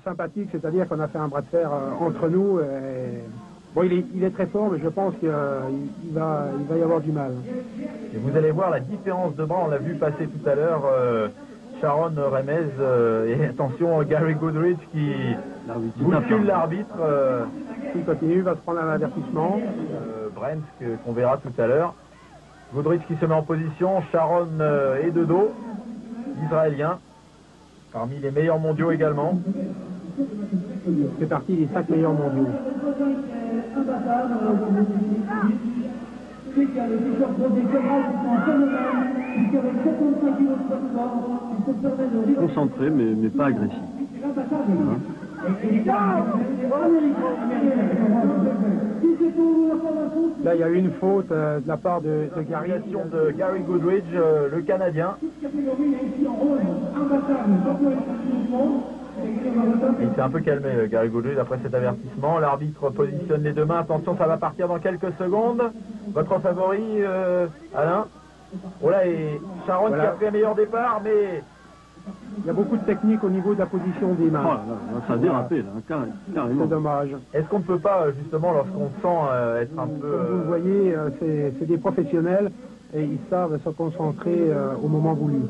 sympathique, c'est-à-dire qu'on a fait un bras de fer entre nous. Bon, il est très fort, mais je pense qu'il va y avoir du mal. Et vous allez voir la différence de bras, on l'a vu passer tout à l'heure, Sharon Remez, et attention, Gary Goodridge qui bouscule l'arbitre. Il continue, va se prendre un avertissement. Brent, qu'on verra tout à l'heure. Goodridge qui se met en position, Sharon est de dos, l'Israélien, parmi les meilleurs mondiaux également. Il fait partie des 5 meilleurs mondiaux. Concentré mais pas agressif. Là, il y a eu une faute de la part de Gary. De Gary Goodridge, le Canadien. Il s'est un peu calmé, Gary Goodridge, après cet avertissement. L'arbitre positionne les deux mains. Attention, ça va partir dans quelques secondes. Votre favori, Alain? Oh là, et Sharon qui a fait un meilleur départ, mais... Il y a beaucoup de technique au niveau de la position des mains. Oh, là, ça a dérapé, là, carrément. C'est dommage. Est-ce qu'on ne peut pas, justement, lorsqu'on sent être un peu... Comme vous le voyez, c'est des professionnels et ils savent se concentrer au moment voulu.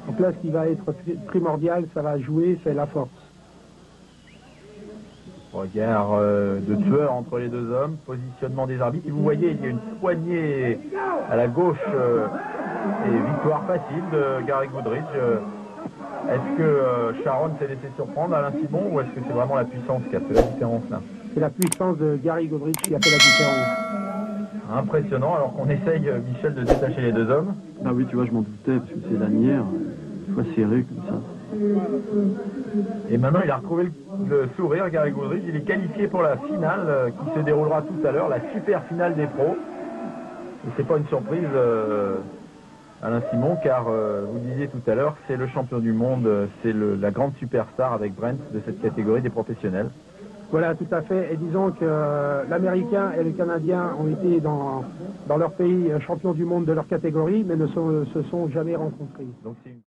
Donc là, ce qui va être primordial, ça va jouer, c'est la force. Regard de tueur entre les deux hommes, positionnement des arbitres. Et vous voyez, il y a une poignée à la gauche et victoire facile de Gary Goodridge. Est-ce que Sharon s'est laissé surprendre, Alain Simon, ou est-ce que c'est vraiment la puissance qui a fait la différence là? C'est la puissance de Gary Goodridge qui a fait la différence. Impressionnant, alors qu'on essaye, Michel, de détacher les deux hommes. Ah oui, tu vois, je m'en doutais, parce que c'est lanière, une fois serré comme ça. Et maintenant, il a retrouvé le sourire, Gary Goodridge. Il est qualifié pour la finale qui se déroulera tout à l'heure, la super finale des pros. Et c'est pas une surprise, Alain Simon, car vous le disiez tout à l'heure, c'est le champion du monde, c'est la grande superstar avec Brent de cette catégorie des professionnels. Voilà, tout à fait. Et disons que l'Américain et le Canadien ont été dans leur pays champions du monde de leur catégorie, mais ne se sont jamais rencontrés. Donc c'est une...